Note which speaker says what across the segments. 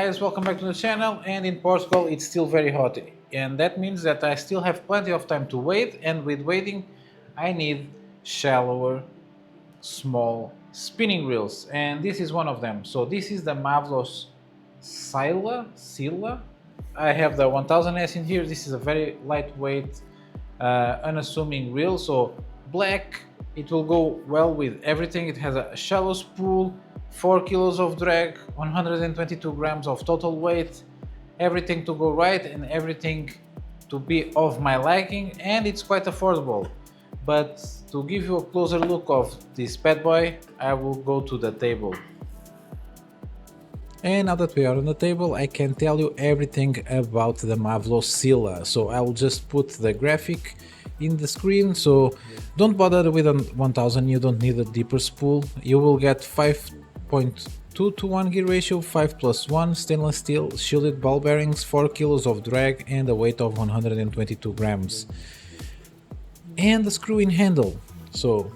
Speaker 1: guys, welcome back to the channel. And in Portugal it's still very hot, and that means that I still have plenty of time to wait, and with waiting I need shallower, small spinning reels, and this is one of them. So this is the Mavllos Scylla. I have the 1000S in here. This is a very lightweight, unassuming reel, so black, it will go well with everything. It has a shallow spool, 4 kilos of drag, 122 grams of total weight, everything to go right and everything to be of my liking, and it's quite affordable. But to give you a closer look of this bad boy, I will go to the table. And now that we are on the table, I can tell you everything about the Mavllos Scylla. So I will just put the graphic in the screen, so don't bother with a 1000, you don't need a deeper spool. You will get 5.2 to 1 gear ratio, 5+1 stainless steel shielded ball bearings, 4 kilos of drag and a weight of 122 grams. And the screw-in handle. So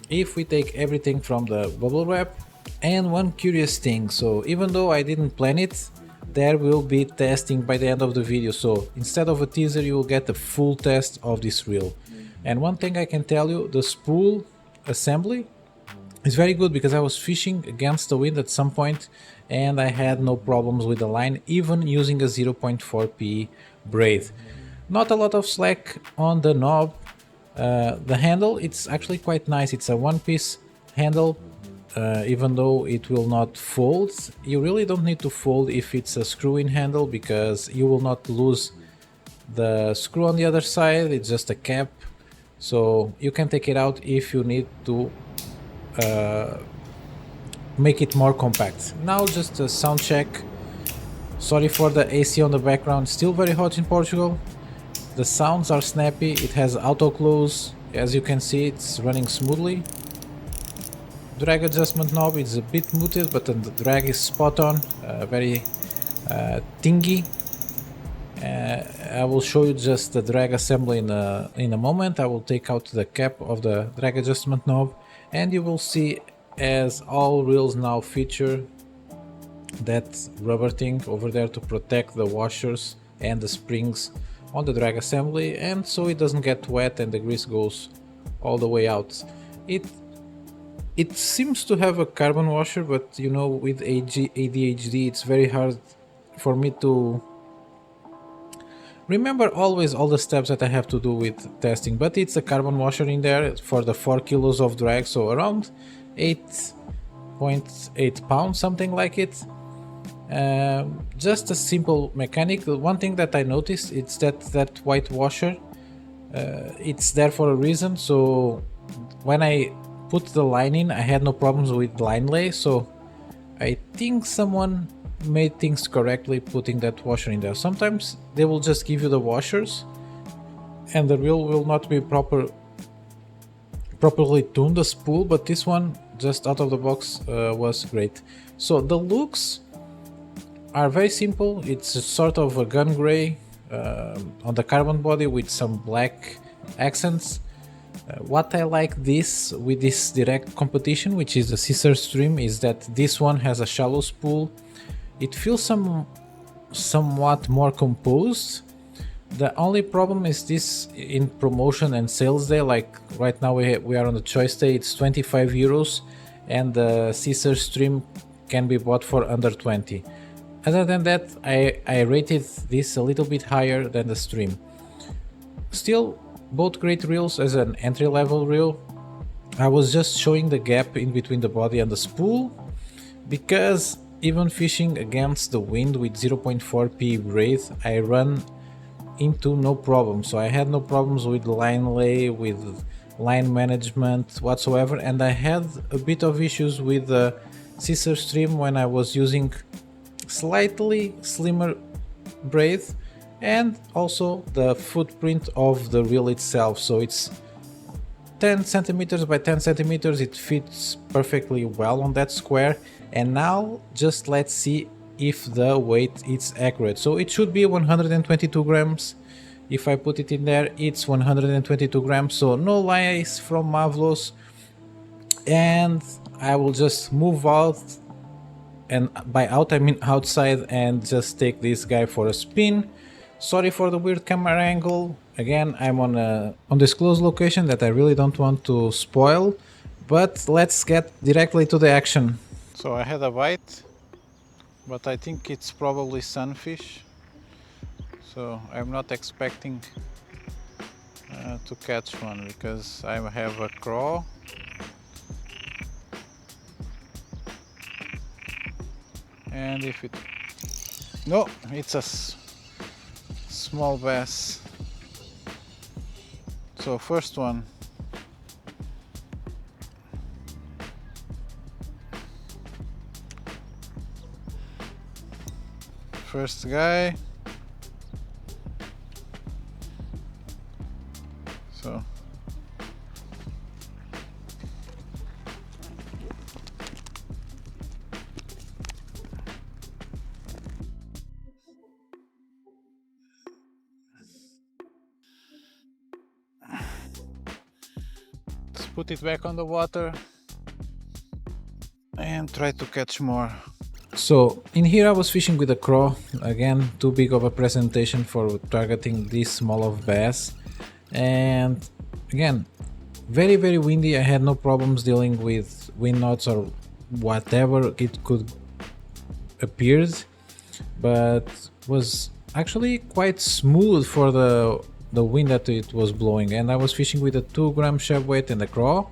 Speaker 1: if we take everything from the bubble wrap, and one curious thing, so even though I didn't plan it, there will be testing by the end of the video, so instead of a teaser you will get a full test of this reel. And one thing I can tell you, the spool assembly is very good, because I was fishing against the wind at some point and I had no problems with the line, even using a 0.4p braid. Not a lot of slack on the knob. The handle, it's actually quite nice. It's a one-piece handle. Even though it will not fold, you really don't need to fold if it's a screw-in handle, because you will not lose the screw on the other side. It's just a cap, so you can take it out if you need to make it more compact. Now just a sound check. Sorry for the AC on the background, still very hot in Portugal. The sounds are snappy, it has auto close, as you can see it's running smoothly. Drag adjustment knob is a bit muted, but the drag is spot on, very tingy. I will show you just the drag assembly in a moment. I will take out the cap of the drag adjustment knob, and you will see, as all reels now feature that rubber thing over there to protect the washers and the springs on the drag assembly, and so it doesn't get wet and the grease goes all the way out. It seems to have a carbon washer, but you know, with ADHD it's very hard for me to remember always all the steps that I have to do with testing. But it's a carbon washer in there for the 4 kilos of drag, so around 8.8 pounds, something like it. Just a simple mechanic. One thing that I noticed, it's that white washer, it's there for a reason. So when I put the line in, I had no problems with line lay, so I think someone made things correctly putting that washer in there. Sometimes they will just give you the washers and the reel will not be properly tuned, the spool, but this one just out of the box was great. So the looks are very simple. It's a sort of a gun gray on the carbon body with some black accents. What I like with this direct competition, which is the Seasir stream, is that this one has a shallow spool. It feels somewhat more composed. The only problem is this in promotion and sales day, like right now we are on the choice day, it's 25 euros and the Seasir stream can be bought for under 20. Other than that, I rated this a little bit higher than the stream. Still, both great reels as an entry-level reel. I was just showing the gap in between the body and the spool, because even fishing against the wind with 0.4p braid, I run into no problem. So I had no problems with line lay, with line management whatsoever, and I had a bit of issues with the Seasir stream when I was using slightly slimmer braid, and also the footprint of the reel itself. So it's 10 centimeters by 10 centimeters, it fits perfectly well on that square. And now just let's see if the weight is accurate. So it should be 122 grams. If I put it in there, it's 122 grams, so no lies from Mavllos. And I will just move out and by out I mean outside, and just take this guy for a spin. Sorry for the weird camera angle. Again, I'm on this close location that I really don't want to spoil, but let's get directly to the action. So I had a bite, but I think it's probably sunfish. So I'm not expecting to catch one because I have a craw. And if it... No, it's a small bass. So first one. First guy. So let's put it back on the water and try to catch more. So in here I was fishing with a craw, again too big of a presentation for targeting this small of bass, and again very windy. I had no problems dealing with wind knots or whatever it could appear, but was actually quite smooth for the wind that it was blowing. And I was fishing with a 2-gram shad weight and a craw.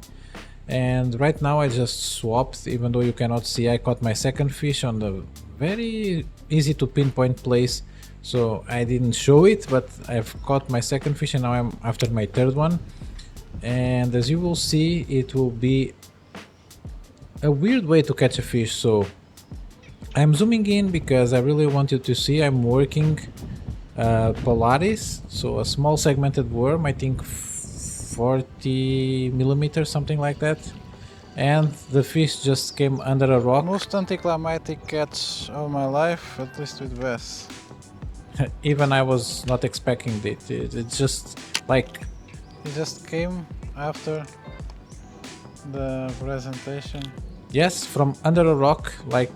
Speaker 1: And right now I just swapped, even though you cannot see, I caught my second fish on the very easy to pinpoint place. So I didn't show it, but I've caught my second fish and now I'm after my third one. And as you will see, it will be a weird way to catch a fish. So I'm zooming in because I really want you to see I'm working Polaris, so a small segmented worm, I think 40 millimeters, something like that, and the fish just came under a rock. Most anticlimactic catch of my life, at least with bass. Even I was not expecting it. It's just like it just came after the presentation. Yes, from under a rock, like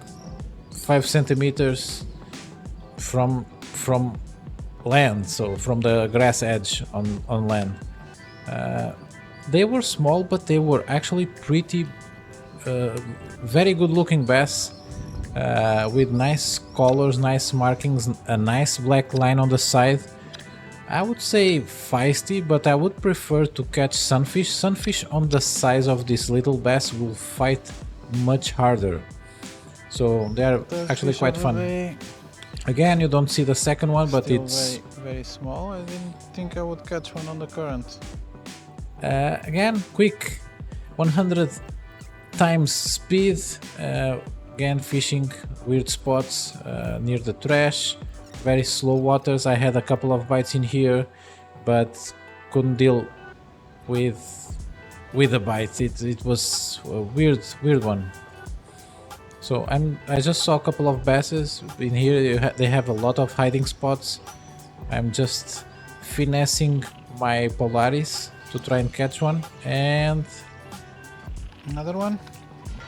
Speaker 1: 5 centimeters from land, so from the grass edge on land. They were small, but they were actually pretty very good looking bass, with nice colors, nice markings, a nice black line on the side. I would say feisty, but I would prefer to catch sunfish. Sunfish on the size of this little bass will fight much harder, so they are actually quite fun. Again, you don't see the second one, but still it's very small. I didn't think I would catch one on the current. Again, quick 100 times speed. Again, fishing weird spots near the trash, very slow waters. I had a couple of bites in here, but couldn't deal with the bites. It was a weird one. So I just saw a couple of basses in here. They have a lot of hiding spots. I'm just finessing my Polaris to try and catch one. And another one,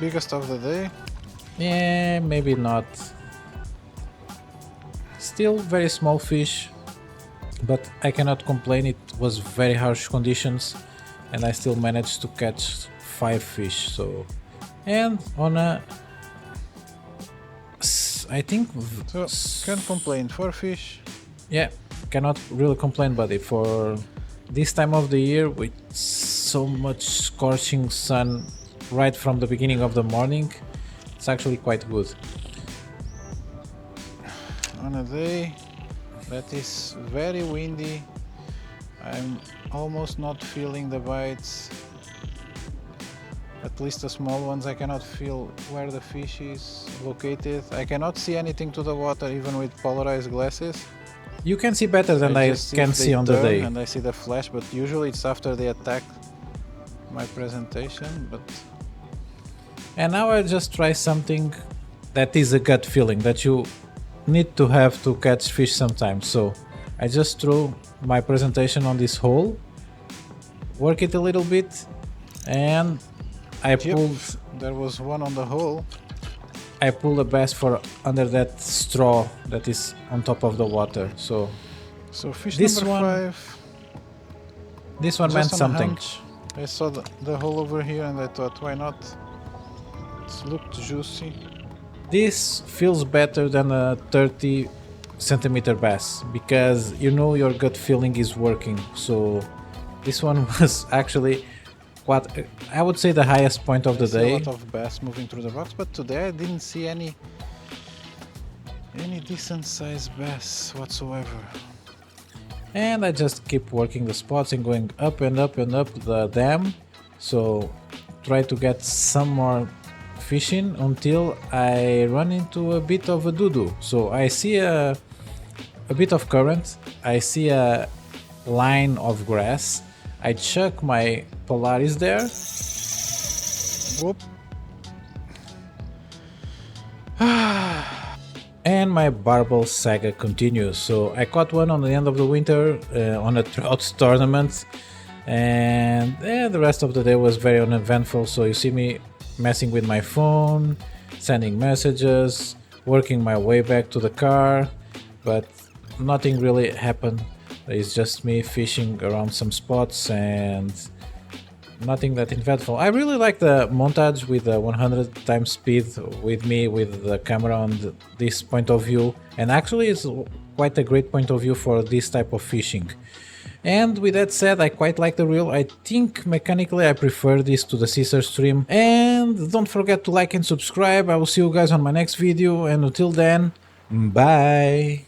Speaker 1: biggest of the day. Yeah, maybe not. Still very small fish, but I cannot complain. It was very harsh conditions, and I still managed to catch 5 fish. So, and on a I think so, can't complain for fish. Yeah, cannot really complain, buddy. For this time of the year, with so much scorching sun right from the beginning of the morning, it's actually quite good. On a day that is very windy, I'm almost not feeling the bites. At least the small ones. I cannot feel where the fish is located. I cannot see anything to the water even with polarized glasses. You can see better than I can see on the day. And I see the flash, but usually it's after they attack my presentation. But and now I just try something that is a gut feeling that you need to have to catch fish sometimes. So I just threw my presentation on this hole, work it a little bit, and I pulled. There was one on the hole. I pull the bass for under that straw that is on top of the water. So
Speaker 2: fish
Speaker 1: this
Speaker 2: number
Speaker 1: one,
Speaker 2: 5.
Speaker 1: this one meant
Speaker 2: Just on a
Speaker 1: something.
Speaker 2: hunch, I saw the hole over here and I thought, why not? It looked juicy.
Speaker 1: This feels better than a 30 centimeter bass because you know your gut feeling is working. So this one was actually what I would say the highest point of the
Speaker 2: I see
Speaker 1: day.
Speaker 2: a lot of bass moving through the box, but today I didn't see any decent sized bass whatsoever.
Speaker 1: And I just keep working the spots and going up and up and up the dam. So try to get some more fishing until I run into a bit of a doo-doo. So I see a bit of current, I see a line of grass, I chuck my Polaris there.
Speaker 2: Whoop.
Speaker 1: And my barbel saga continues. So I caught one on the end of the winter on a trout tournament, and the rest of the day was very uneventful. So you see me messing with my phone, sending messages, working my way back to the car, but nothing really happened. It's just me fishing around some spots and nothing that eventful. I really like the montage with the 100 times speed with me with the camera on this point of view, and actually it's quite a great point of view for this type of fishing. And with that said, I quite like the reel. I think mechanically I prefer this to the Seasir stream. And don't forget to like and subscribe. I will see you guys on my next video, and until then, bye.